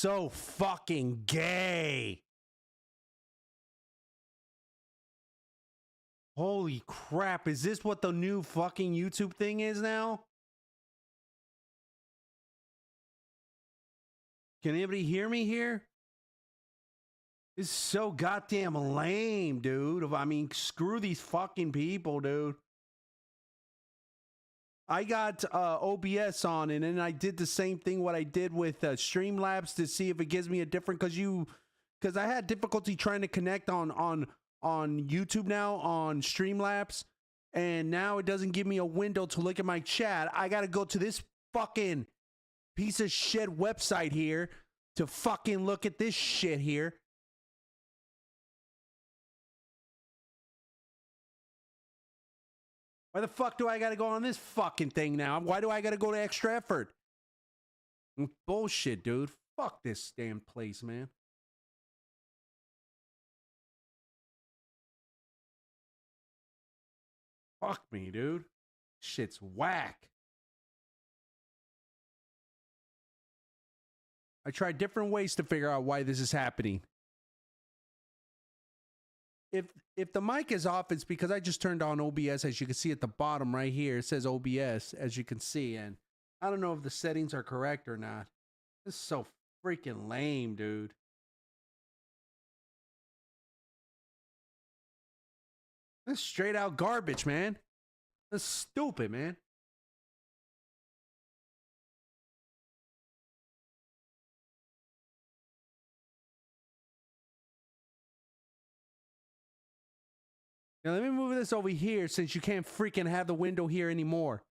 so fucking gay. Holy crap, is this what the new fucking YouTube thing is now? Can anybody hear me here? It's so goddamn lame, dude. I mean, screw these fucking people, dude. I got OBS on, and then I did the same thing what I did with Streamlabs to see if it gives me a different, because I had difficulty trying to connect on YouTube now on Streamlabs, and now it doesn't give me a window to look at my chat. I gotta go to this fucking piece of shit website here to fucking look at this shit here. Why the fuck do I gotta go on this fucking thing now? Why do I gotta go to extra effort? Bullshit, dude. Fuck this damn place, man. Fuck me, dude. Shit's whack. I tried different ways to figure out why this is happening. If the mic is off, it's because I just turned on OBS. As you can see at the bottom right here, it says OBS, as you can see. And I don't know if the settings are correct or not. This is so freaking lame, dude. That's straight out garbage, man. That's stupid, man. Now let me move this over here since you can't freaking have the window here anymore.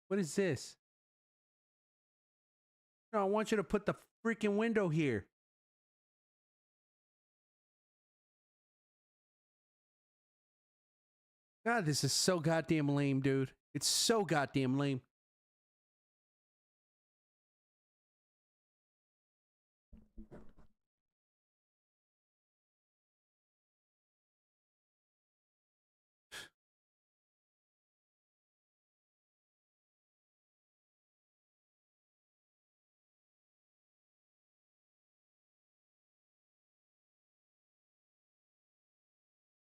What is this? No, I want you to put the freaking window here. God, this is so goddamn lame, dude. It's so goddamn lame.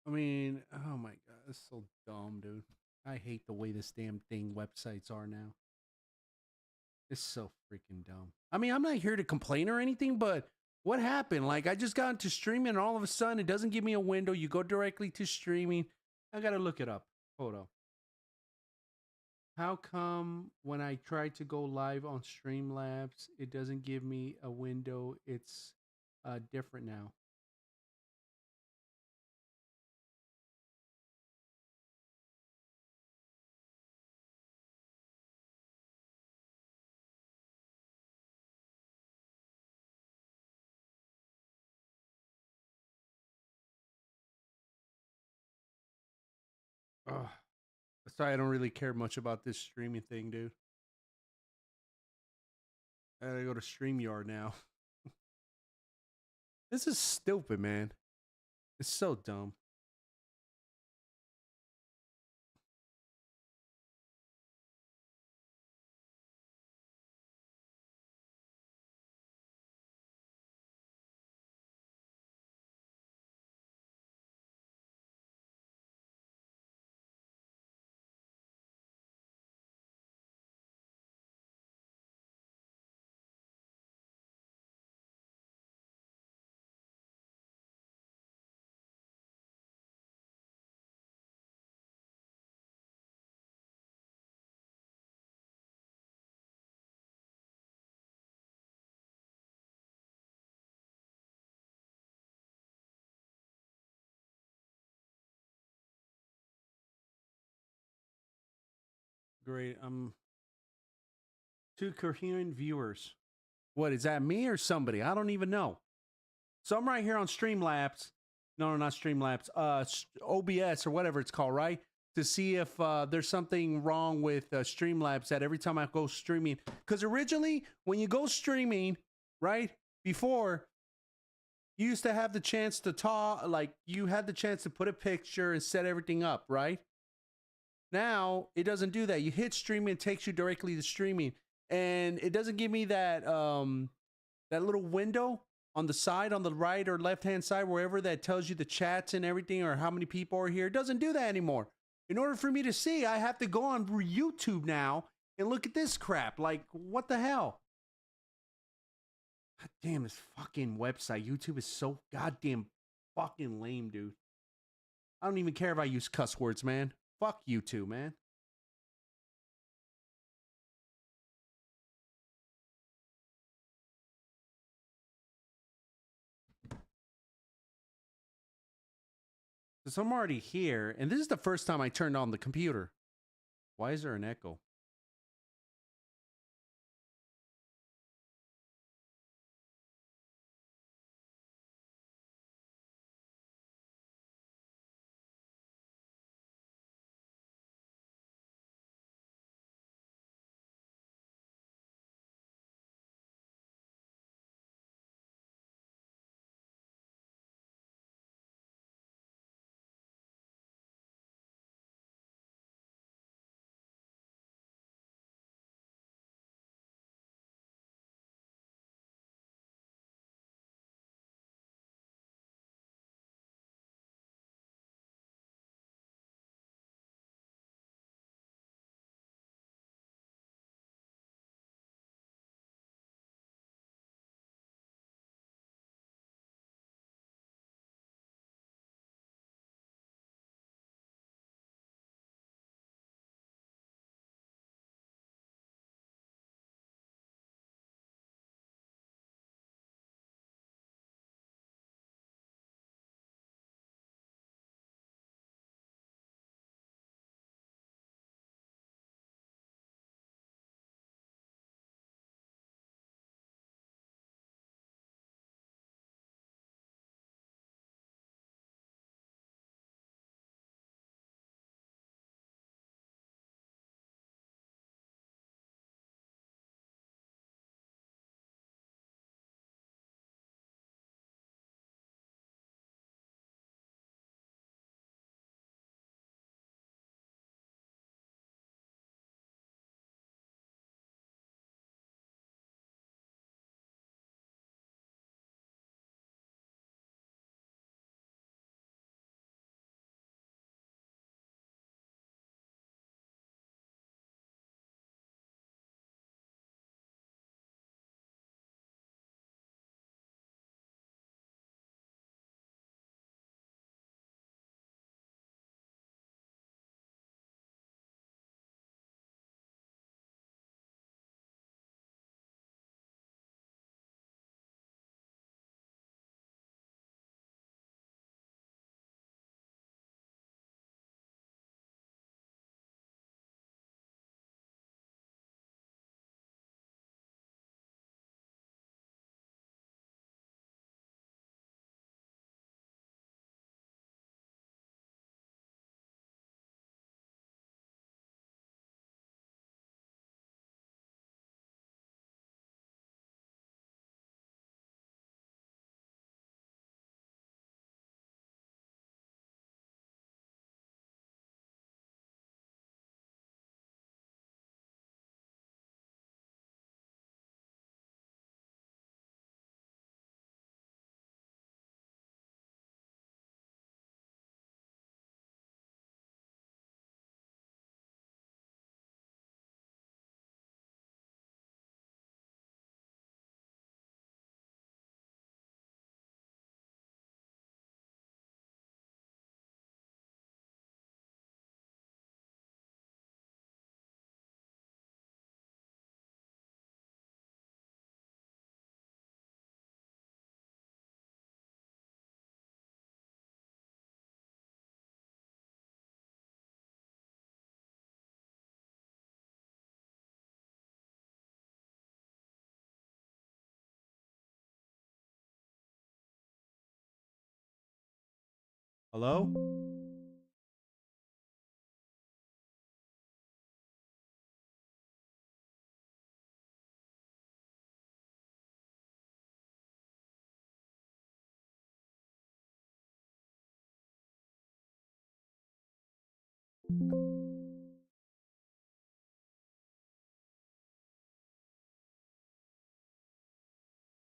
I mean, oh my god, it's so dumb, dude. I hate the way this damn thing websites are now. It's so freaking dumb. I mean, I'm not here to complain or anything, but what happened? Like, I just got into streaming and all of a sudden it doesn't give me a window. You go directly to streaming. I gotta look it up. Hold on. How come when I try to go live on Streamlabs, it doesn't give me a window? It's different now. Ugh. Sorry, I don't really care much about this streaming thing, dude. I gotta go to StreamYard now. This is stupid, man. It's so dumb. Great. Two coherent viewers. What is that, me or somebody? I don't even know. So I'm right here on Streamlabs. No, not Streamlabs. OBS or whatever it's called, right? To see if there's something wrong with Streamlabs that every time I go streaming. Because originally, when you go streaming, right, before, you used to have the chance to talk, like you had the chance to put a picture and set everything up, right? Now, it doesn't do that. You hit streaming, it takes you directly to streaming. and it doesn't give me that that little window on the side, on the right or left hand side, wherever that tells you the chats and everything or how many people are here. It doesn't do that anymore. In order for me to see, I have to go on YouTube now and look at this crap. Like, what the hell? God damn, this fucking website. YouTube is so goddamn fucking lame, dude. I don't even care if I use cuss words, man. Fuck YouTube, man. So I'm already here, and this is the first time I turned on the computer. Why is there an echo? Hello?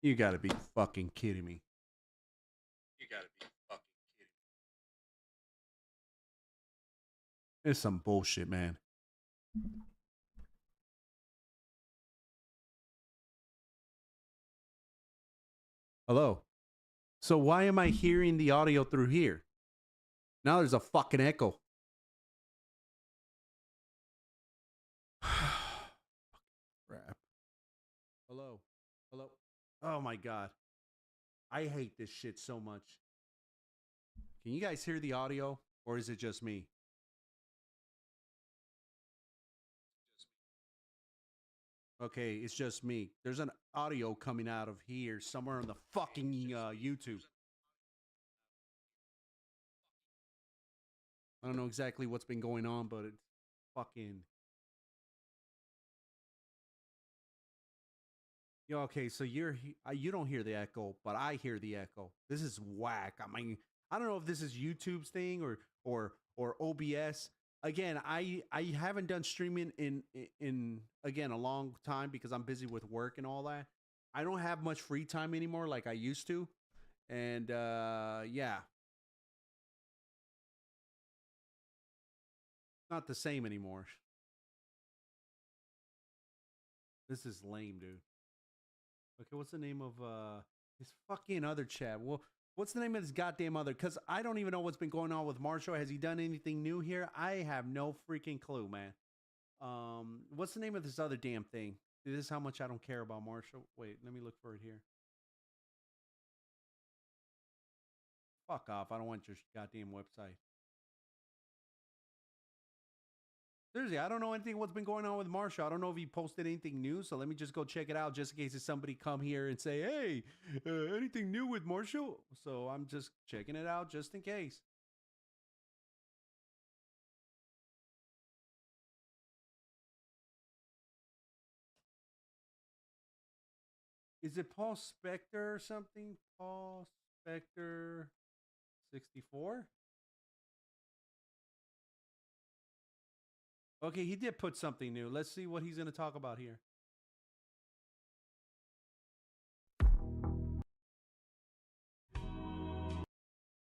You gotta be fucking kidding me. You gotta be fucking kidding me. It's some bullshit, man. Hello. So why am I hearing the audio through here? Now there's a fucking echo. Crap. Hello. Hello. Oh my god. I hate this shit so much. Can you guys hear the audio or is it just me? Okay, it's just me. There's an audio coming out of here somewhere on the fucking YouTube. I don't know exactly what's been going on, but it's fucking. Yo, okay, so you don't hear the echo, but I hear the echo. This is whack. I mean, I don't know if this is YouTube's thing or OBS. Again, I haven't done streaming in again a long time because I'm busy with work and all that. I don't have much free time anymore like I used to. And yeah, not the same anymore. This is lame, dude. Okay, what's the name of his fucking other chat? Well, what's the name of his goddamn other? Because I don't even know what's been going on with Marshall. Has he done anything new here? I have no freaking clue, man. What's the name of this other damn thing? This is how much I don't care about Marshall. Wait, let me look for it here. Fuck off. I don't want your goddamn website. Seriously, I don't know anything what's been going on with Marshall. I don't know if he posted anything new, so let me just go check it out just in case if somebody come here and say, "Hey, anything new with Marshall?" So I'm just checking it out just in case. Is it Paul Spector or something? Paul Spector 64? Okay, he did put something new. Let's see what he's going to talk about here.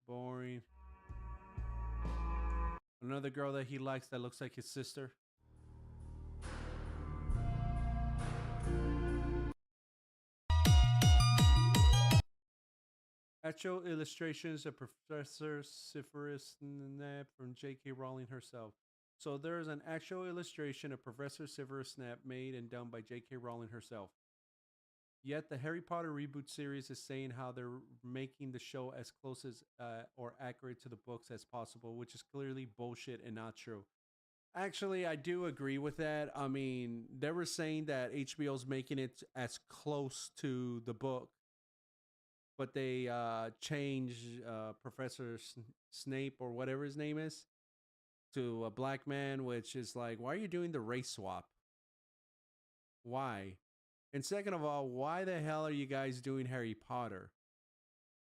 Boring. Another girl that he likes that looks like his sister. Actual illustrations of Professor Severus Snape from J.K. Rowling herself. So there is an actual illustration of Professor Severus Snape made and done by J.K. Rowling herself. Yet the Harry Potter reboot series is saying how they're making the show as close as or accurate to the books as possible, which is clearly bullshit and not true. Actually, I do agree with that. I mean, they were saying that HBO's making it as close to the book, but they changed Professor Snape or whatever his name is to a black man, which is like, why are you doing the race swap? Why? And second of all, why the hell are you guys doing Harry Potter?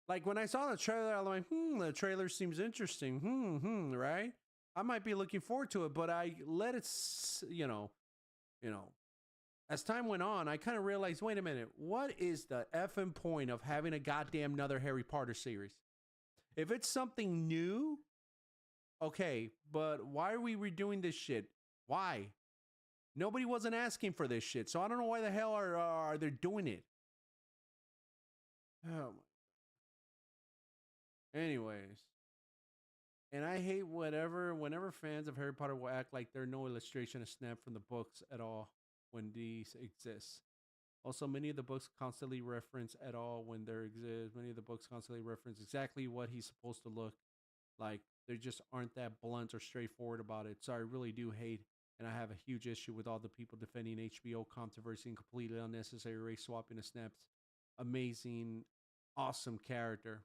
Like when I saw the trailer, I'm like, the trailer seems interesting. Right? I might be looking forward to it, but I let it, you know, as time went on, I kind of realized, wait a minute, what is the effing point of having a goddamn another Harry Potter series? If it's something new, okay, but why are we redoing this shit? Why? Nobody wasn't asking for this shit, so I don't know why the hell are they doing it. Oh. Anyways, and I hate whenever fans of Harry Potter will act like there's no illustration of Snape from the books at all when these exist. Also, many of the books constantly reference at all when there exists. Many of the books constantly reference exactly what he's supposed to look like. They just aren't that blunt or straightforward about it. So I really do hate, and I have a huge issue with all the people defending HBO controversy and completely unnecessary race swapping of Snape's amazing, awesome character.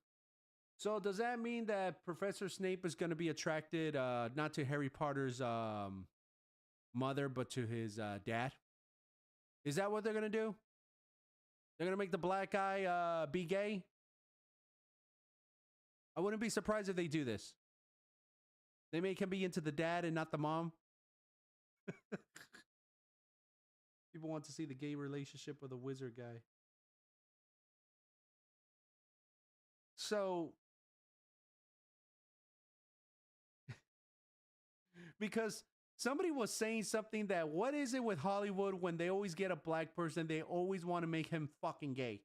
So does that mean that Professor Snape is going to be attracted not to Harry Potter's mother, but to his dad? Is that what they're going to do? They're going to make the black guy be gay? I wouldn't be surprised if they do this. They make him be into the dad and not the mom. People want to see the gay relationship with a wizard guy. So because somebody was saying something that what is it with Hollywood when they always get a black person, they always want to make him fucking gay.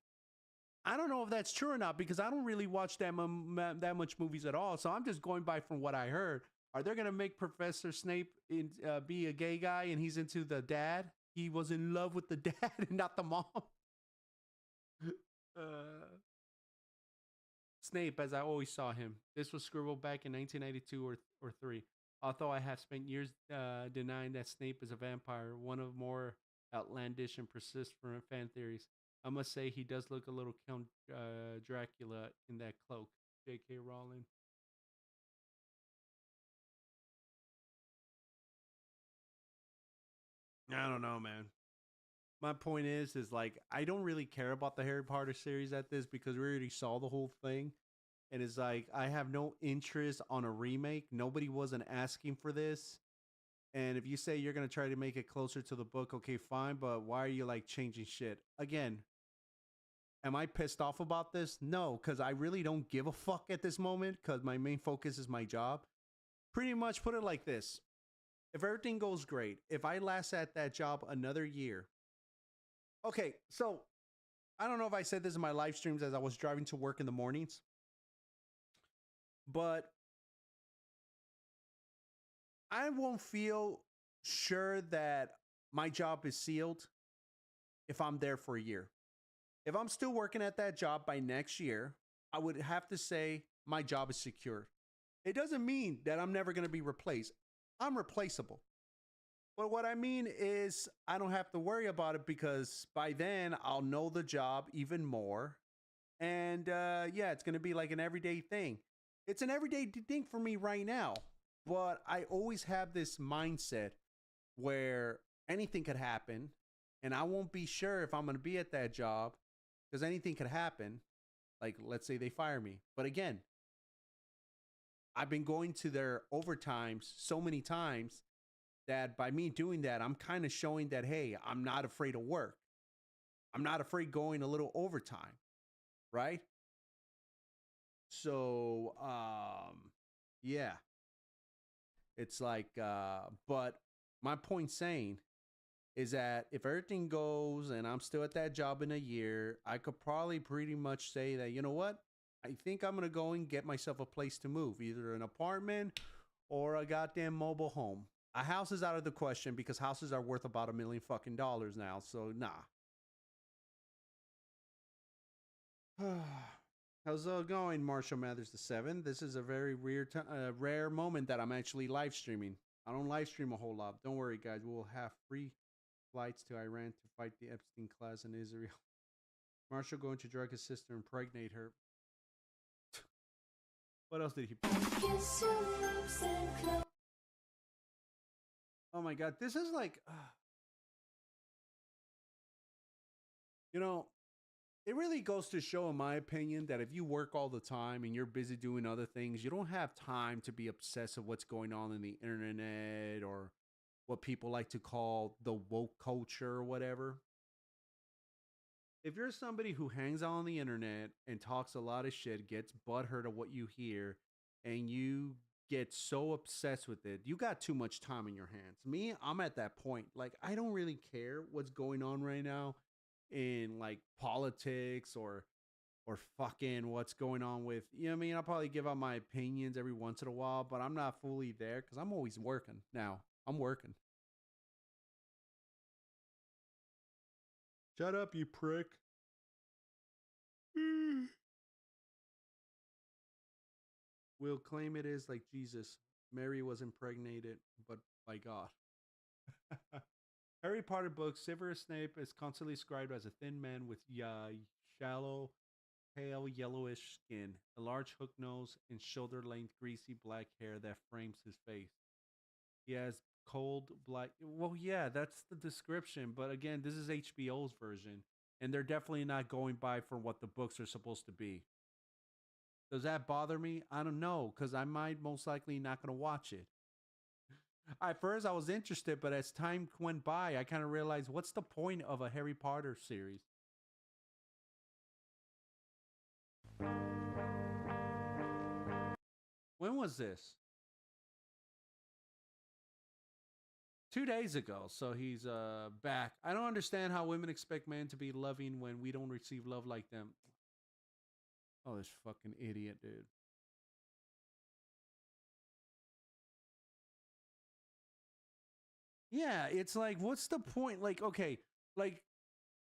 I don't know if that's true or not because I don't really watch that much movies at all. So I'm just going by from what I heard. Are they gonna make Professor Snape be a gay guy and he's into the dad? He was in love with the dad and not the mom. Snape, as I always saw him. This was scribbled back in 1992 or three. Although I have spent years denying that Snape is a vampire, one of more outlandish and persistent fan theories. I must say he does look a little Count Dracula in that cloak. J.K. Rowling. I don't know, man. My point is like I don't really care about the Harry Potter series at this because we already saw the whole thing. And it's like I have no interest on a remake. Nobody wasn't asking for this. And if you say you're gonna try to make it closer to the book, okay, fine. But why are you like changing shit again? Am I pissed off about this? No, because I really don't give a fuck at this moment. Because my main focus is my job. Pretty much put it like this: if everything goes great, if I last at that job another year, okay. So I don't know if I said this in my live streams as I was driving to work in the mornings, but I won't feel sure that my job is sealed if I'm there for a year. If I'm still working at that job by next year, I would have to say my job is secure. It doesn't mean that I'm never going to be replaced. I'm replaceable. But what I mean is, I don't have to worry about it because by then I'll know the job even more. And yeah, it's going to be like an everyday thing. It's an everyday thing for me right now. But I always have this mindset where anything could happen. And I won't be sure if I'm going to be at that job because anything could happen. Like, let's say they fire me. But again, I've been going to their overtimes so many times that by me doing that, I'm kind of showing that, hey, I'm not afraid of work. I'm not afraid going a little overtime, right? So, yeah, it's like, but my point saying is that if everything goes and I'm still at that job in a year, I could probably pretty much say that, you know what? I think I'm going to go and get myself a place to move, either an apartment or a goddamn mobile home. A house is out of the question because houses are worth about $1 million fucking dollars now. So, nah. How's it going, Marshall Mathers the 7? This is a very rare moment that I'm actually live streaming. I don't live stream a whole lot. Don't worry, guys. We'll have free flights to Iran to fight the Epstein class in Israel. Marshall going to drug his sister and impregnate her. What else did he put? Oh my god, this is like you know, it really goes to show, in my opinion, that if you work all the time and you're busy doing other things, you don't have time to be obsessed with what's going on in the internet or what people like to call the woke culture or whatever. If you're somebody who hangs out on the internet and talks a lot of shit, gets butthurt of what you hear, and you get so obsessed with it, you got too much time in your hands. Me, I'm at that point. Like, I don't really care what's going on right now in like politics or fucking what's going on with, you know what I mean? I'll probably give out my opinions every once in a while, but I'm not fully there because I'm always working now. I'm working. Shut up, you prick. We'll claim it is like Jesus. Mary was impregnated, but by God. Harry Potter books, Severus Snape is constantly described as a thin man with shallow, pale yellowish skin, a large hook nose, and shoulder-length greasy black hair that frames his face. He has cold black. Well, yeah, that's the description. But again, this is HBO's version, and they're definitely not going by for what the books are supposed to be. Does that bother me? I don't know, because I might most likely not going to watch it. At first, I was interested, but as time went by, I kind of realized what's the point of a Harry Potter series? When was this? 2 days ago. So he's back. I don't understand how women expect men to be loving when we don't receive love like them. Oh, this fucking idiot, dude. Yeah, it's like, what's the point? Like, okay, like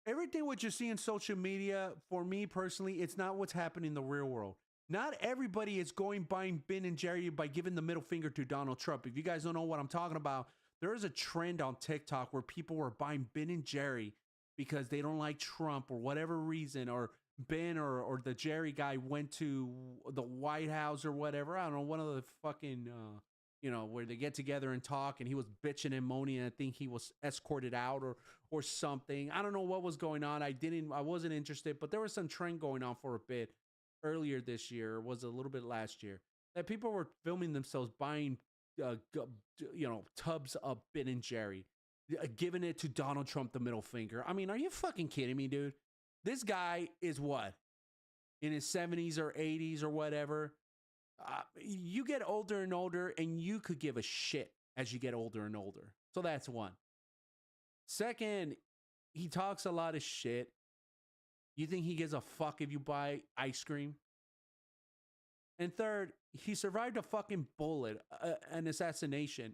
everything what you see in social media, for me personally, it's not what's happening in the real world. Not everybody is going buying Ben and Jerry by giving the middle finger to Donald Trump. If you guys don't know what I'm talking about, there is a trend on TikTok where people were buying Ben and Jerry because they don't like Trump or whatever reason, or Ben or the Jerry guy went to the White House or whatever. I don't know, one of the fucking where they get together and talk, and he was bitching and moaning, and I think he was escorted out or something. I don't know what was going on. I wasn't interested, but there was some trend going on for a bit earlier this year, was a little bit last year, that people were filming themselves buying tubs of Ben and Jerry, giving it to Donald Trump the middle finger. I mean, are you fucking kidding me, dude? This guy is what, in his 70s or 80s or whatever. You get older and older, and you could give a shit as you get older and older. So that's one. Second, he talks a lot of shit. You think he gives a fuck if you buy ice cream? And third, he survived a fucking bullet, an assassination.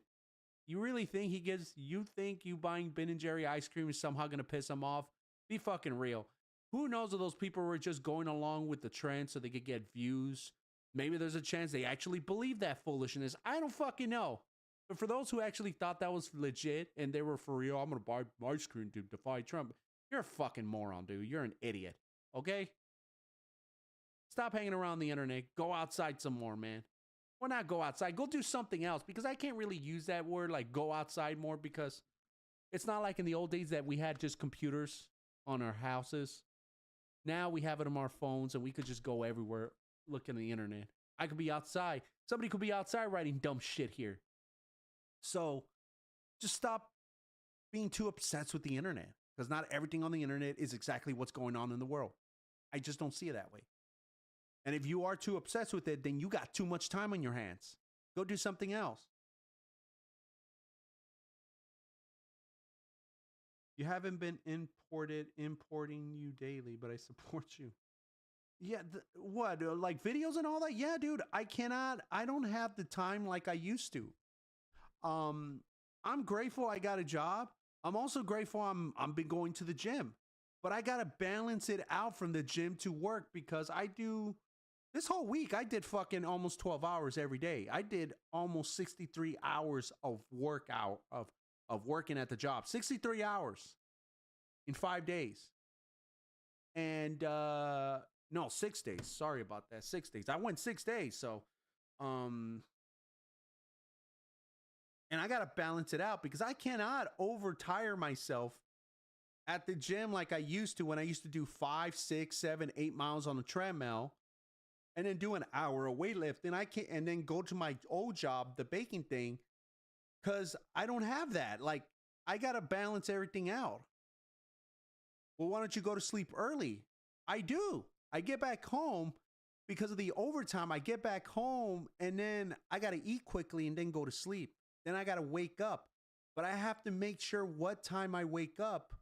You really think you think you buying Ben and Jerry ice cream is somehow going to piss him off? Be fucking real. Who knows if those people were just going along with the trend so they could get views? Maybe there's a chance they actually believe that foolishness. I don't fucking know. But for those who actually thought that was legit and they were for real, I'm going to buy ice cream to defy Trump. You're a fucking moron, dude. You're an idiot. Okay? Stop hanging around the internet. Go outside some more, man. Or not go outside. Go do something else, because I can't really use that word, like go outside more, because it's not like in the old days that we had just computers on our houses. Now we have it on our phones, and we could just go everywhere looking at the internet. I could be outside. Somebody could be outside writing dumb shit here. So just stop being too obsessed with the internet, because not everything on the internet is exactly what's going on in the world. I just don't see it that way. And if you are too obsessed with it, then you got too much time on your hands. Go do something else. You haven't been importing you daily, but I support you. Yeah, what? Like videos and all that? Yeah, dude, I don't have the time like I used to. Um, I'm grateful I got a job. I'm also grateful I'm been going to the gym. But I got to balance it out from the gym to work, because I do this whole week I did fucking almost 12 hours every day. I did almost 63 hours of workout of working at the job. 63 hours in 5 days. And no, 6 days. Sorry about that. 6 days. I went 6 days, so um and I got to balance it out, because I cannot overtire myself at the gym like I used to, when I used to do 5, 6, 7, 8 miles on the treadmill, and then do an hour of weightlifting. I can't, and then go to my old job, the baking thing, because I don't have that. Like, I got to balance everything out. Well, why don't you go to sleep early? I do. I get back home because of the overtime. I get back home, and then I got to eat quickly and then go to sleep. Then I got to wake up. But I have to make sure what time I wake up.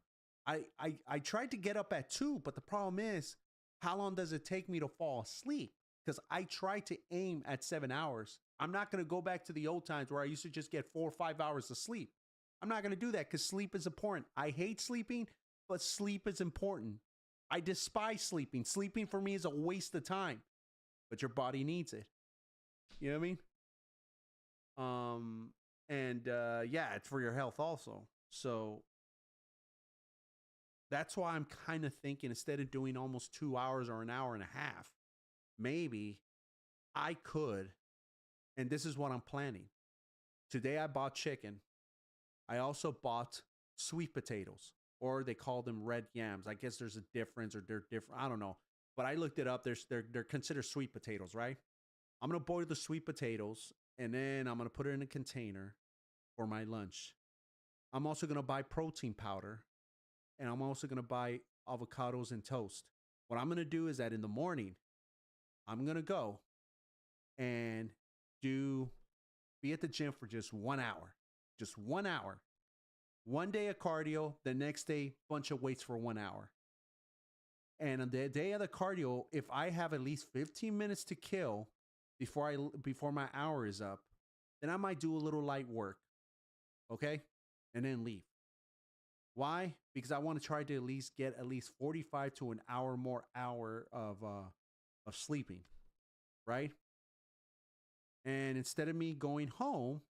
I tried to get up at 2, but the problem is, how long does it take me to fall asleep? Because I try to aim at 7 hours. I'm not going to go back to the old times where I used to just get 4 or 5 hours of sleep. I'm not going to do that, because sleep is important. I hate sleeping, but sleep is important. I despise sleeping. Sleeping for me is a waste of time, but your body needs it. You know what I mean? Yeah, it's for your health also. So that's why I'm kind of thinking, instead of doing almost 2 hours or an hour and a half, maybe I could, and this is what I'm planning. Today I bought chicken. I also bought sweet potatoes, or they call them red yams. I guess there's a difference, or they're different. I don't know. But I looked it up. They're considered sweet potatoes, right? I'm going to boil the sweet potatoes, and then I'm going to put it in a container for my lunch. I'm also going to buy protein powder, and I'm also going to buy avocados and toast. What I'm going to do is that in the morning, I'm going to go and do be at the gym for just 1 hour. Just 1 hour. One day of cardio, the next day, bunch of weights for 1 hour. And on the day of the cardio, if I have at least 15 minutes to kill before my hour is up, then I might do a little light work. Okay? And then leave. Why? Because I want to try to at least get at least 45 to an hour more hour of sleeping, right? And instead of me going home,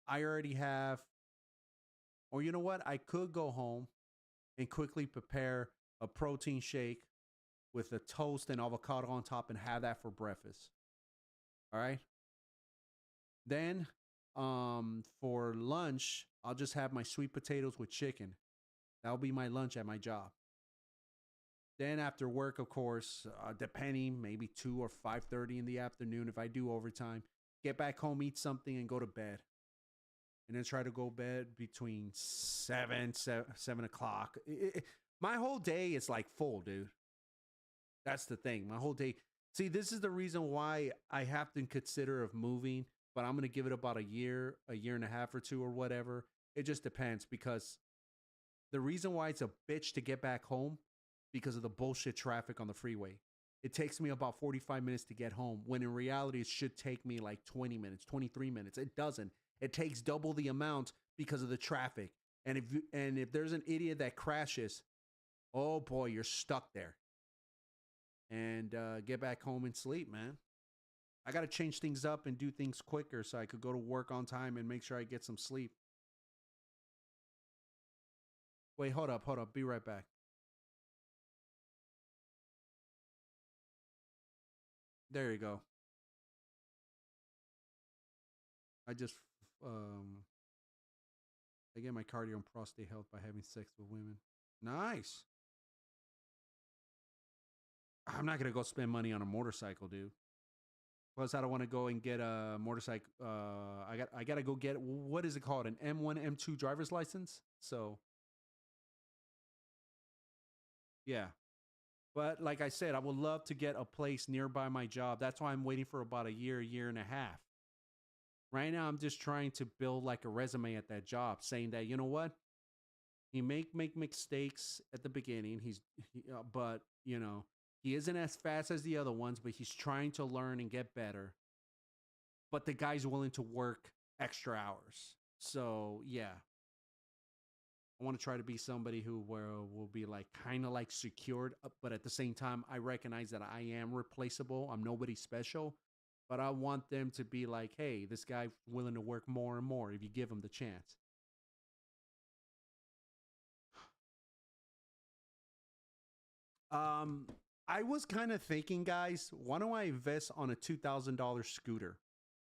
I already have, or you know what? I could go home and quickly prepare a protein shake with a toast and avocado on top and have that for breakfast. All right. Then for lunch, I'll just have my sweet potatoes with chicken. That'll be my lunch at my job. Then after work, of course, depending, maybe 2 or 5:30 in the afternoon if I do overtime, get back home, eat something, and go to bed. And then try to go bed between 7 o'clock. My whole day is like full, dude. That's the thing. My whole day. See, this is the reason why I have to consider of moving, but I'm gonna give it about a year and a half or two or whatever. It just depends because the reason why it's a bitch to get back home because of the bullshit traffic on the freeway. It takes me about 45 minutes to get home when in reality it should take me like 20 minutes, 23 minutes. It doesn't. It takes double the amount because of the traffic. And if there's an idiot that crashes, oh boy, you're stuck there. And get back home and sleep, man. I got to change things up and do things quicker so I could go to work on time and make sure I get some sleep. Wait, hold up, hold up. Be right back. There you go. I just um I get my cardio and prostate health by having sex with women. Nice. I'm not gonna go spend money on a motorcycle, dude. Plus, I don't want to go and get a motorcycle. I gotta go get what is it called? An M1, M2 driver's license. So yeah. But like I said, I would love to get a place nearby my job. That's why I'm waiting for about a year and a half. Right now, I'm just trying to build like a resume at that job, saying that you know what, he make mistakes at the beginning. But you know, he isn't as fast as the other ones, but he's trying to learn and get better. But the guy's willing to work extra hours. So yeah, I want to try to be somebody who will be like kind of like secured, but at the same time, I recognize that I am replaceable. I'm nobody special, but I want them to be like, hey, this guy willing to work more and more if you give him the chance. Um, I was kind of thinking, guys, why don't I invest on a $2,000 scooter?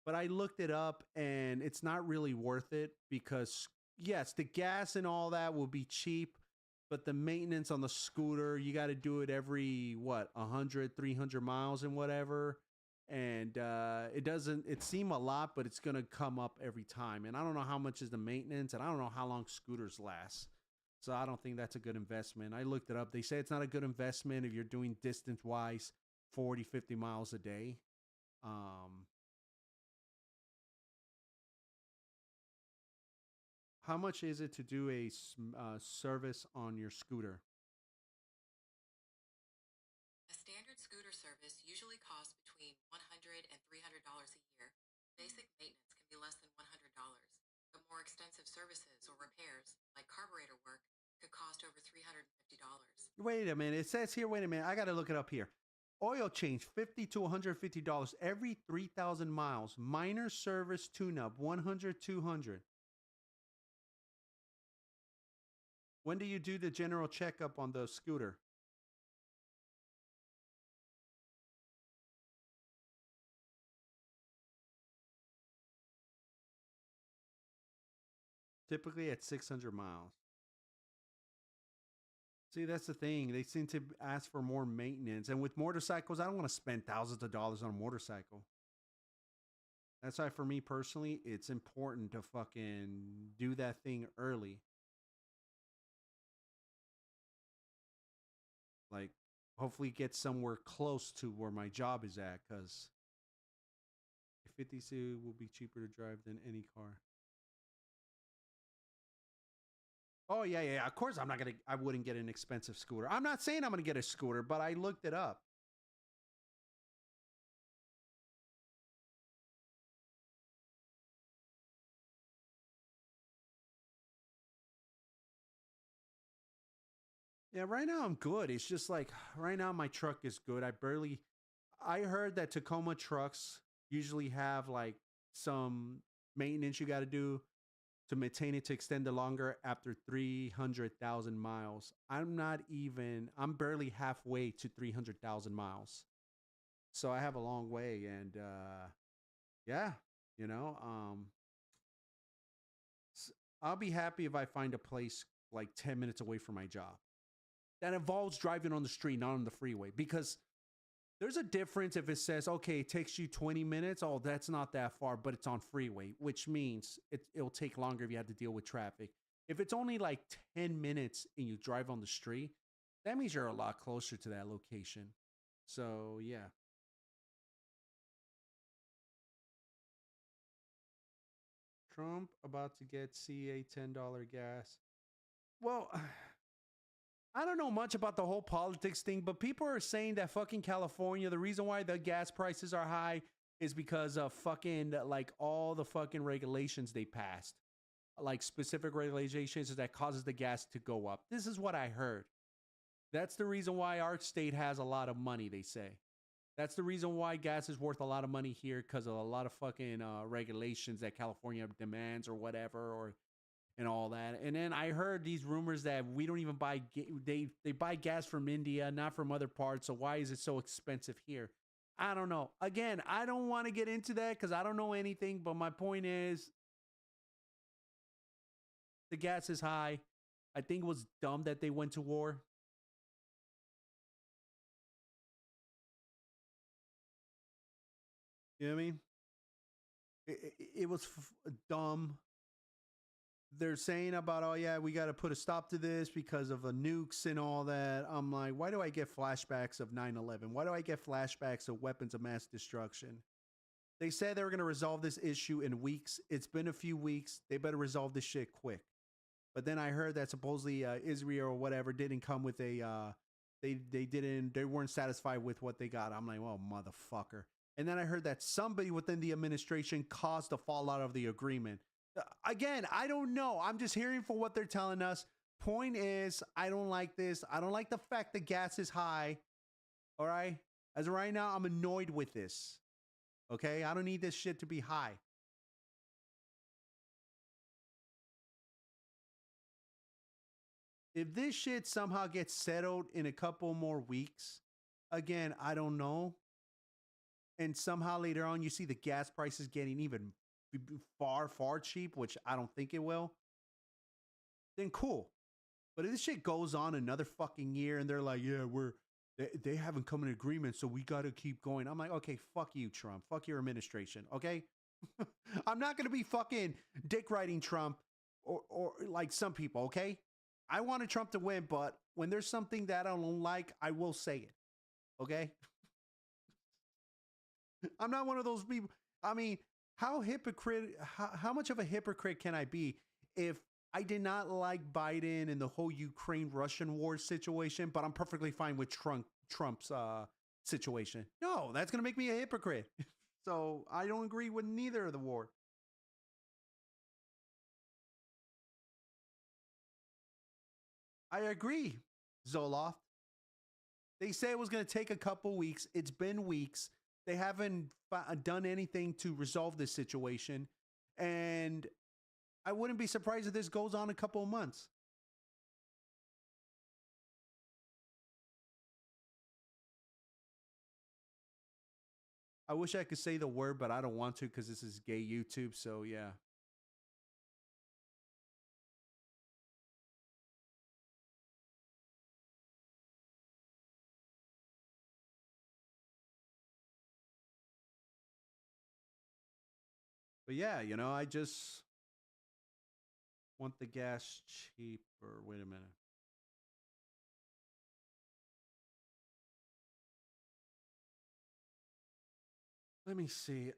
But I looked it up and it's not really worth it because, yes, the gas and all that will be cheap, but the maintenance on the scooter, you got to do it every, what, 100, 300 miles and whatever. And it seem a lot, but it's going to come up every time. And I don't know how much is the maintenance and I don't know how long scooters last. So I don't think that's a good investment. I looked it up. They say it's not a good investment if you're doing distance wise 40, 50 miles a day. Um, how much is it to do a service on your scooter? A standard scooter service usually costs between $100 and $300 a year. Basic maintenance can be less than $100, but more extensive services or repairs, like carburetor work, could cost over $350. Wait a minute. It says here, wait a minute. I got to look it up here. Oil change $50 to $150 every 3,000 miles. Minor service tune up 100, 200. When do you do the general checkup on the scooter? Typically at 600 miles. See, that's the thing. They seem to ask for more maintenance. And with motorcycles, I don't want to spend thousands of dollars on a motorcycle. That's why, for me personally, it's important to fucking do that thing early. Like, hopefully, get somewhere close to where my job is at. Because 50C will be cheaper to drive than any car. Oh yeah, yeah, yeah. Of course, I wouldn't get an expensive scooter. I'm not saying I'm gonna get a scooter, but I looked it up. Yeah, right now I'm good. It's just like right now my truck is good. I heard that Tacoma trucks usually have like some maintenance you got to do to maintain it to extend it longer after 300,000 miles. I'm barely halfway to 300,000 miles. So I have a long way and yeah, you know, s- I'll be happy if I find a place like 10 minutes away from my job that involves driving on the street, not on the freeway. Because there's a difference if it says, okay, it takes you 20 minutes. Oh, that's not that far, but it's on freeway, which means it'll take longer if you have to deal with traffic. If it's only like 10 minutes and you drive on the street, that means you're a lot closer to that location. So, yeah. Trump about to get CA $10 gas. Well, I don't know much about the whole politics thing, but people are saying that fucking California, the reason why the gas prices are high is because of fucking like all the fucking regulations they passed, like specific regulations that causes the gas to go up. This is what I heard. That's the reason why our state has a lot of money, they say. That's the reason why gas is worth a lot of money here because of a lot of fucking regulations that California demands or whatever, or and all that. And then I heard these rumors that we don't even they buy gas from India, not from other parts. So why is it so expensive here? I don't know. Again, I don't want to get into that because I don't know anything. But my point is, the gas is high. I think it was dumb that they went to war. You know what I mean? It was dumb. They're saying about, oh yeah, we got to put a stop to this because of the nukes and all that. I'm like, why do I get flashbacks of 9/11? Why do I get flashbacks of weapons of mass destruction? They said they were going to resolve this issue in weeks. It's been a few weeks. They better resolve this shit quick. But then I heard that supposedly Israel or whatever didn't come with a they weren't satisfied with what they got. I'm like, well, motherfucker. And then I heard that somebody within the administration caused the fallout of the agreement. Again, I don't know. I'm just hearing for what they're telling us. Point is, I don't like this. I don't like the fact that gas is high. All right. As of right now, I'm annoyed with this. Okay. I don't need this shit to be high. If this shit somehow gets settled in a couple more weeks, again, I don't know. And somehow later on, you see the gas prices getting even far, far cheap, which I don't think it will, then cool. But if this shit goes on another fucking year and they're like, yeah, they haven't come in agreement, so we got to keep going. I'm like, okay, fuck you, Trump. Fuck your administration, okay? I'm not going to be fucking dick riding Trump or like some people, okay? I wanted Trump to win, but when there's something that I don't like, I will say it, okay? I'm not one of those people. I mean, how much of a hypocrite can I be if I did not like Biden and the whole Ukraine Russian war situation, but I'm perfectly fine with Trump's situation? No, that's going to make me a hypocrite. So I don't agree with neither of the war. I agree, Zoloft. They say it was going to take a couple weeks. It's been weeks. They haven't done anything to resolve this situation. And I wouldn't be surprised if this goes on a couple of months. I wish I could say the word, but I don't want to because this is gay YouTube. So, yeah. But yeah, I just want the gas cheaper. Wait a minute. Let me see.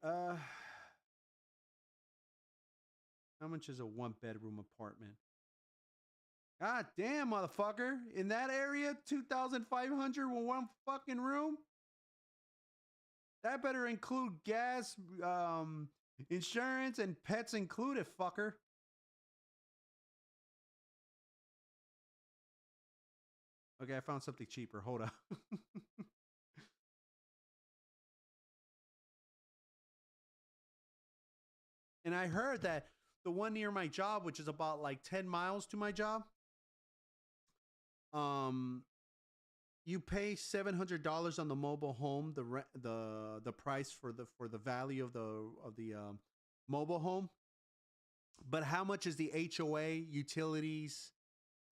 How much is a 1-bedroom apartment? God damn, motherfucker. In that area, 2,500 with one fucking room? That better include gas, insurance, and pets included, fucker. Okay, I found something cheaper. Hold on. And I heard that the one near my job, which is about like 10 miles to my job, um, you pay $700 on the mobile home, the price for the value of the mobile home. But how much is the HOA, utilities,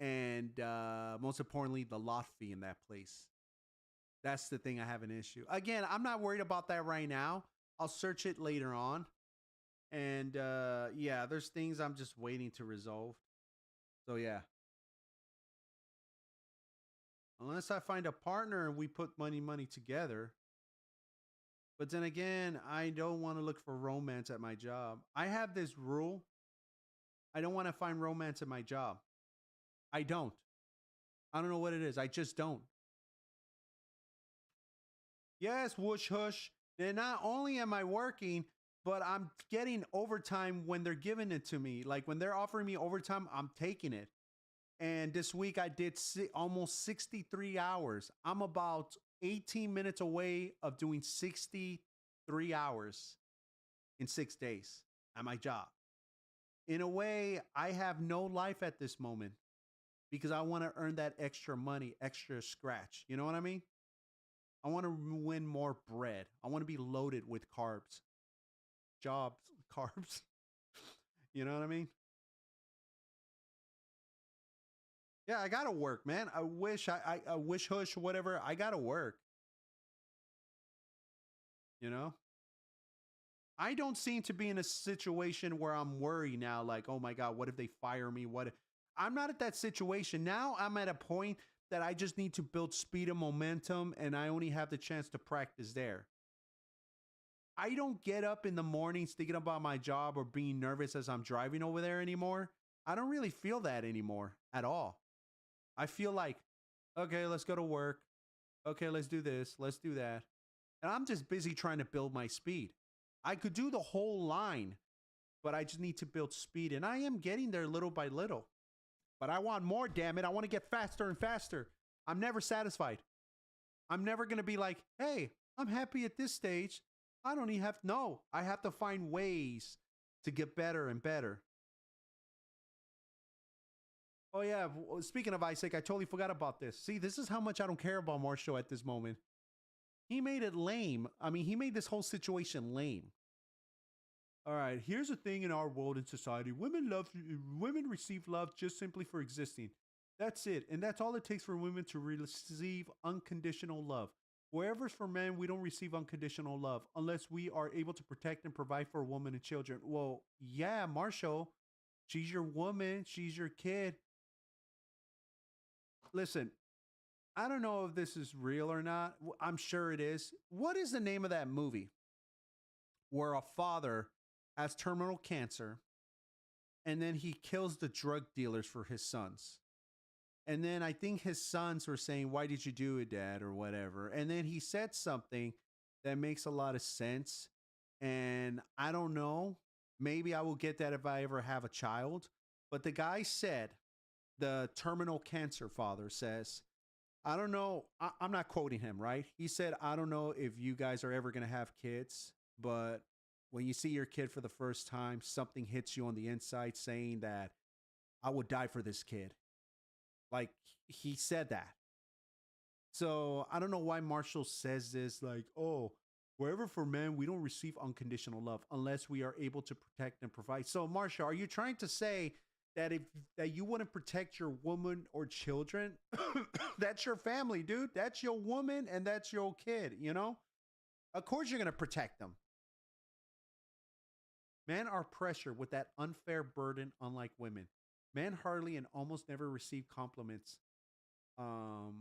and most importantly, the lot fee in that place? That's the thing I have an issue. Again, I'm not worried about that right now. I'll search it later on. And yeah, there's things I'm just waiting to resolve. So yeah. Unless I find a partner and we put money together. But then again, I don't want to look for romance at my job. I have this rule. I don't want to find romance at my job. I don't. I don't know what it is. I just don't. Yes, whoosh hush. Then not only am I working, but I'm getting overtime when they're giving it to me. Like when they're offering me overtime, I'm taking it. And this week I did almost 63 hours. I'm about 18 minutes away of doing 63 hours in 6 days at my job. In a way, I have no life at this moment because I want to earn that extra money, extra scratch. You know what I mean? I want to win more bread. I want to be loaded with carbs. Jobs, carbs. You know what I mean? Yeah, I gotta work, man. I wish I wish hush whatever. I gotta work. You know? I don't seem to be in a situation where I'm worried now, like, oh my God, what if they fire me? I'm not at that situation. Now I'm at a point that I just need to build speed and momentum, and I only have the chance to practice there. I don't get up in the mornings thinking about my job or being nervous as I'm driving over there anymore. I don't really feel that anymore at all. I feel like, okay, let's go to work. Okay, let's do this. Let's do that. And I'm just busy trying to build my speed. I could do the whole line, but I just need to build speed. And I am getting there little by little. But I want more, damn it. I want to get faster and faster. I'm never satisfied. I'm never going to be like, hey, I'm happy at this stage. I don't even have, no, I have to find ways to get better and better. Oh, yeah. Speaking of Isaac, I totally forgot about this. See, this is how much I don't care about Marshall at this moment. He made it lame. I mean, he made this whole situation lame. All right, here's a thing in our world and society. Women receive love just simply for existing. That's it. And that's all it takes for women to receive unconditional love. Wherever for men, we don't receive unconditional love unless we are able to protect and provide for a woman and children. Well, yeah, Marshall, she's your woman, she's your kid. Listen, I don't know if this is real or not. I'm sure it is. What is the name of that movie where a father has terminal cancer and then he kills the drug dealers for his sons? And then I think his sons were saying, why did you do it, Dad, or whatever. And then he said something that makes a lot of sense. And I don't know. Maybe I will get that if I ever have a child. But the guy said, the terminal cancer father says, I don't know. I'm not quoting him, right? He said, I don't know if you guys are ever going to have kids, but when you see your kid for the first time, something hits you on the inside saying that I would die for this kid. Like, he said that. So I don't know why Marshall says this, like, oh, wherever for men, we don't receive unconditional love unless we are able to protect and provide. So, Marshall, are you trying to say that that you wouldn't protect your woman or children? That's your family, dude. That's your woman and that's your kid, you know? Of course you're going to protect them. Men are pressured with that unfair burden, unlike women. Men hardly and almost never receive compliments. Or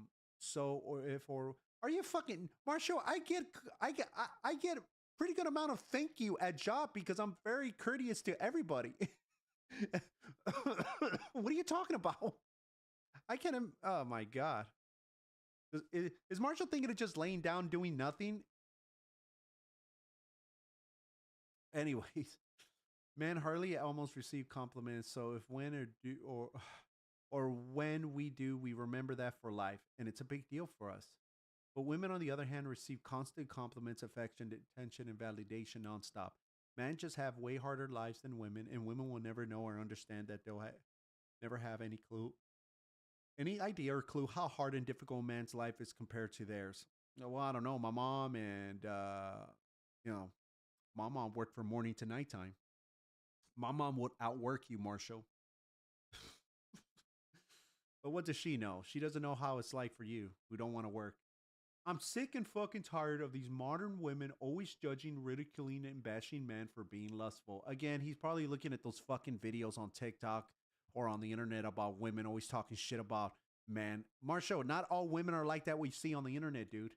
are you fucking Marshall? I get a pretty good amount of thank you at job because I'm very courteous to everybody. What are you talking about? I can't. Oh my god. Is Marshall thinking of just laying down doing nothing? Anyways, man, Harley almost received compliments. So if when or do or when we do, we remember that for life, and it's a big deal for us. But women, on the other hand, receive constant compliments, affection, attention, and validation nonstop. Men just have way harder lives than women, and women will never know or understand that they'll never have any idea or clue how hard and difficult a man's life is compared to theirs. Well, I don't know. My mom and you know, my mom worked from morning to nighttime. My mom would outwork you, Marshall. But what does she know? She doesn't know how it's like for you who don't want to work. I'm sick and fucking tired of these modern women always judging, ridiculing, and bashing men for being lustful. Again, he's probably looking at those fucking videos on TikTok or on the internet about women always talking shit about men. Marshall, not all women are like that we see on the internet, dude.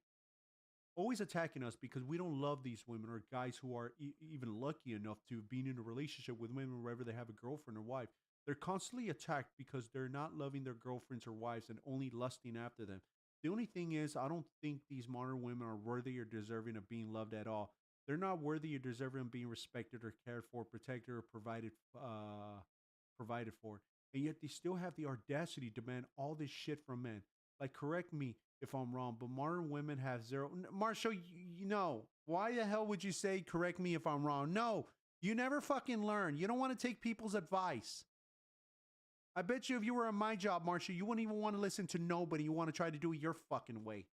Always attacking us because we don't love these women or guys who are even lucky enough to be in a relationship with women wherever they have a girlfriend or wife. They're constantly attacked because they're not loving their girlfriends or wives and only lusting after them. The only thing is, I don't think these modern women are worthy or deserving of being loved at all. They're not worthy or deserving of being respected or cared for, protected or provided for, and yet they still have the audacity to demand all this shit from men. Like, correct me if I'm wrong, but modern women have zero. Marshall, you know, why the hell would you say correct me if I'm wrong? No, you never fucking learn. You don't want to take people's advice. I bet you if you were in my job, Marshall, you wouldn't even want to listen to nobody. You want to try to do it your fucking way.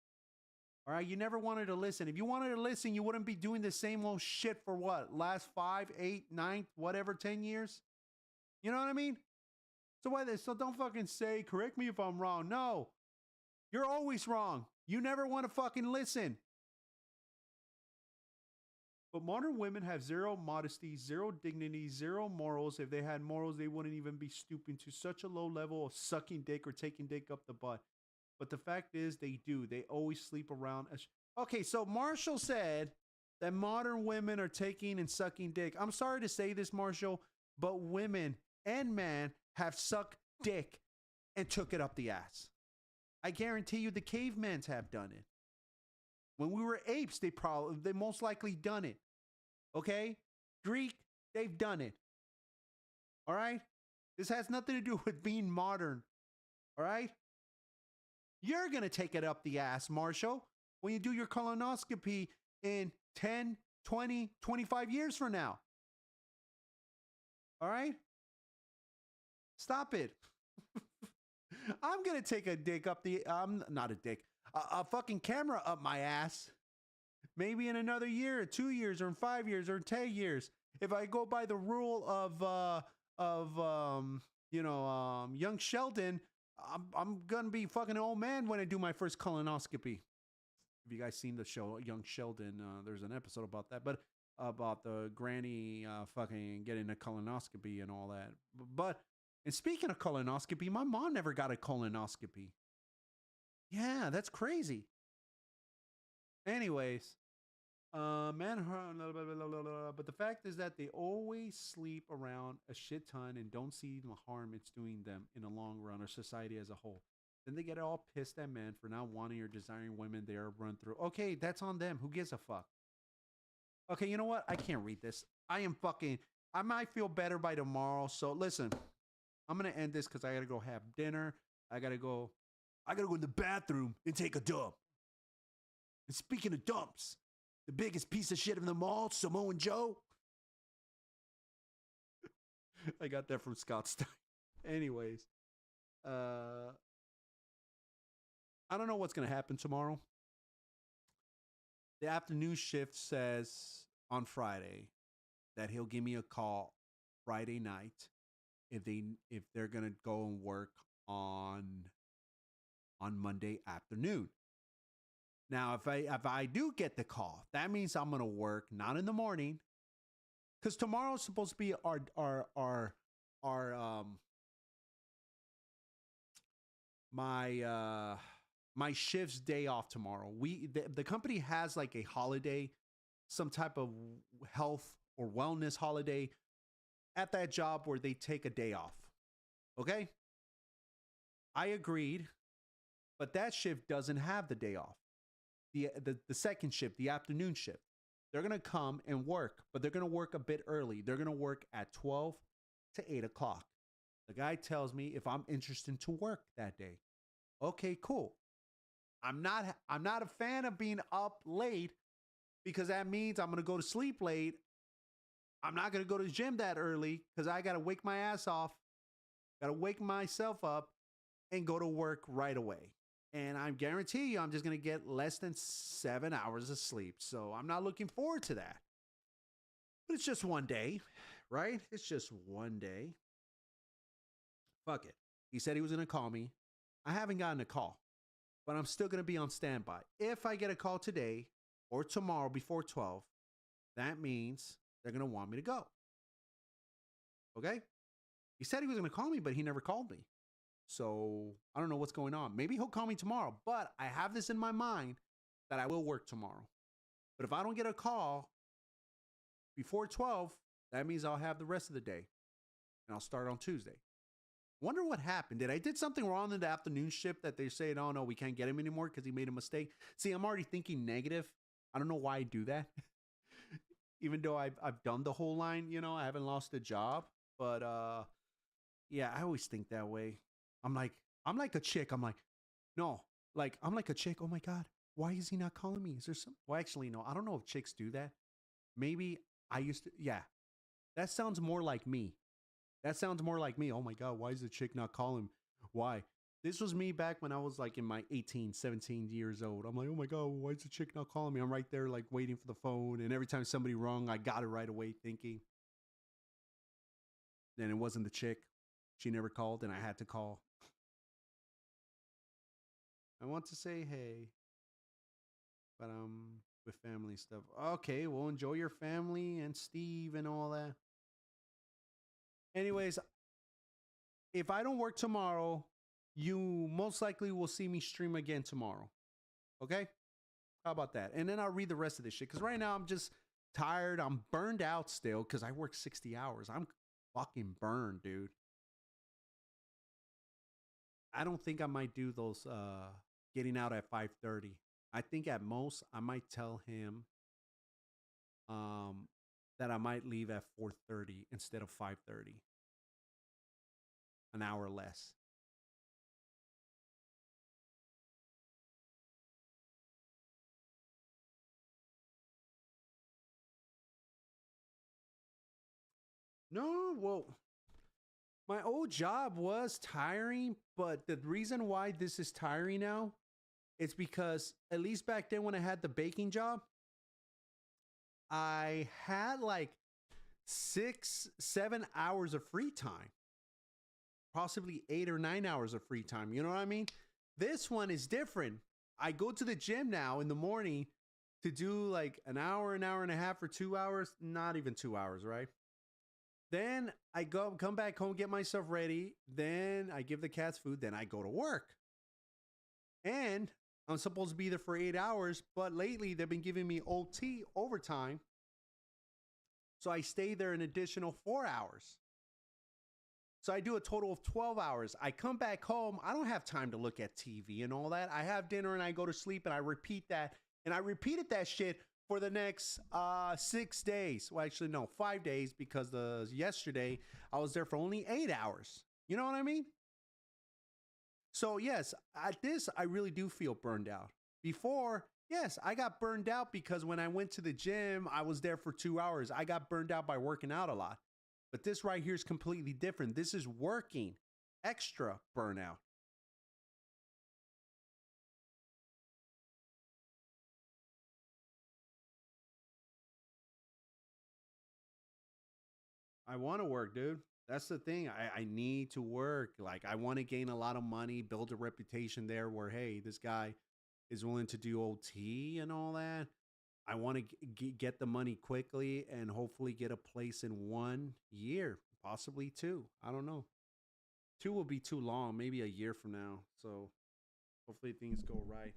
All right, you never wanted to listen. If you wanted to listen, you wouldn't be doing the same old shit for what? Last 5, 8, 9, whatever, 10 years? You know what I mean? So don't fucking say, correct me if I'm wrong. No, you're always wrong. You never want to fucking listen. But modern women have zero modesty, zero dignity, zero morals. If they had morals, they wouldn't even be stooping to such a low level of sucking dick or taking dick up the butt. But the fact is, they do. They always sleep around. Okay, so Marshall said that modern women are taking and sucking dick. I'm sorry to say this, Marshall, but women and men have sucked dick and took it up the ass. I guarantee you the cavemans have done it. When we were apes, they most likely done it. Okay? Greek, they've done it. All right? This has nothing to do with being modern. All right? You're going to take it up the ass, Marshall, when you do your colonoscopy in 10, 20, 25 years from now. All right? Stop it. I'm going to take a dick up the, not a dick, a fucking camera up my ass. Maybe in another year, or 2 years, or in 5 years, or 10 years. If I go by the rule of young Sheldon, I'm gonna be fucking old man when I do my first colonoscopy. Have you guys seen the show Young Sheldon? There's an episode about that, but about the granny fucking getting a colonoscopy and all that. But and speaking of colonoscopy, my mom never got a colonoscopy. Yeah, that's crazy. Anyways, man, but the fact is that they always sleep around a shit ton and don't see the harm it's doing them in the long run or society as a whole. Then they get all pissed at men for not wanting or desiring women they are run through. Okay, that's on them. Who gives a fuck? Okay, you know what? I can't read this. I might feel better by tomorrow. So listen, I'm gonna end this because I gotta go have dinner. I gotta go in the bathroom and take a dump. And speaking of dumps, the biggest piece of shit of them all, Samoan Joe. I got that from Scott Stein. Anyways, I don't know what's going to happen tomorrow. The afternoon shift says on Friday that he'll give me a call Friday night if they're going to go and work on Monday afternoon. Now, if I do get the call, that means I'm gonna work not in the morning, because tomorrow's supposed to be my shift's day off tomorrow. The company has like a holiday, some type of health or wellness holiday at that job where they take a day off. Okay? I agreed, but that shift doesn't have the day off. The second shift, the afternoon shift, they're going to come and work, but they're going to work a bit early. They're going to work at 12 to 8 o'clock. The guy tells me if I'm interested to work that day. Okay, cool. I'm not a fan of being up late because that means I'm going to go to sleep late. I'm not going to go to the gym that early because I got to wake my ass off, got to wake myself up and go to work right away. And I guarantee you I'm just going to get less than 7 hours of sleep. So I'm not looking forward to that. But it's just one day, right? It's just one day. Fuck it. He said he was going to call me. I haven't gotten a call, but I'm still going to be on standby. If I get a call today or tomorrow before 12, that means they're going to want me to go. Okay? He said he was going to call me, but he never called me. So I don't know what's going on. Maybe he'll call me tomorrow, but I have this in my mind that I will work tomorrow. But if I don't get a call before 12, that means I'll have the rest of the day and I'll start on Tuesday. Wonder what happened. Did I did something wrong in the afternoon shift that they say, oh, no, we can't get him anymore because he made a mistake? See, I'm already thinking negative. I don't know why I do that. Even though I've done the whole line, you know, I haven't lost a job. But yeah, I always think that way. I'm like a chick. I'm like a chick. Oh my God, why is he not calling me? Is there some? Well, actually, no. I don't know if chicks do that. Maybe I used to. Yeah, that sounds more like me. That sounds more like me. Oh my God, why is the chick not calling? Why? This was me back when I was like in my 18, 17 years old. I'm like, oh my God, why is the chick not calling me? I'm right there like waiting for the phone. And every time somebody rung, I got it right away thinking. Then it wasn't the chick. She never called and I had to call. I want to say hey, but with family stuff. Okay, well, enjoy your family and Steve and all that. Anyways, if I don't work tomorrow, you most likely will see me stream again tomorrow. Okay? How about that? And then I'll read the rest of this shit because right now I'm just tired. I'm burned out still because I work 60 hours. I'm fucking burned, dude. I don't think I might do those getting out at 5:30. I think at most I might tell him that I might leave at 4:30 instead of 5:30. An hour less. No, well, my old job was tiring, but the reason why this is tiring now is because at least back then when I had the baking job, I had like 6, 7 hours of free time, possibly 8 or 9 hours of free time. You know what I mean? This one is different. I go to the gym now in the morning to do like an hour and a half or 2 hours, not even 2 hours, right? Then I come back home, get myself ready. Then I give the cats food. Then I go to work. And I'm supposed to be there for 8 hours, but lately they've been giving me OT overtime. So I stay there an additional 4 hours. So I do a total of 12 hours. I come back home. I don't have time to look at TV and all that. I have dinner and I go to sleep and I repeat that. And I repeated that shit for the next 6 days. Well, actually, no, 5 days because yesterday I was there for only 8 hours. You know what I mean? So, yes, at this, I really do feel burned out. Before, yes, I got burned out because when I went to the gym, I was there for 2 hours. I got burned out by working out a lot. But this right here is completely different. This is working extra burnout. I want to work, dude. That's the thing. I need to work. Like, I want to gain a lot of money, build a reputation there where, hey, this guy is willing to do OT and all that. I want to get the money quickly and hopefully get a place in 1 year, possibly 2. I don't know. 2 will be too long, maybe a year from now. So hopefully things go right.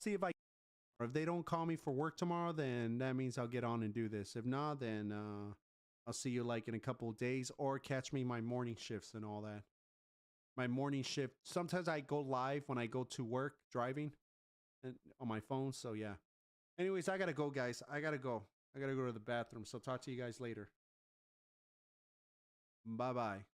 See if I, or if they don't call me for work tomorrow, then that means I'll get on and do this. If not, then I'll see you like in a couple of days, or catch me my morning shifts and all that. My morning shift. Sometimes I go live when I go to work driving and on my phone. So yeah. Anyways, I gotta go, guys. I gotta go. I gotta go to the bathroom. So talk to you guys later. Bye bye.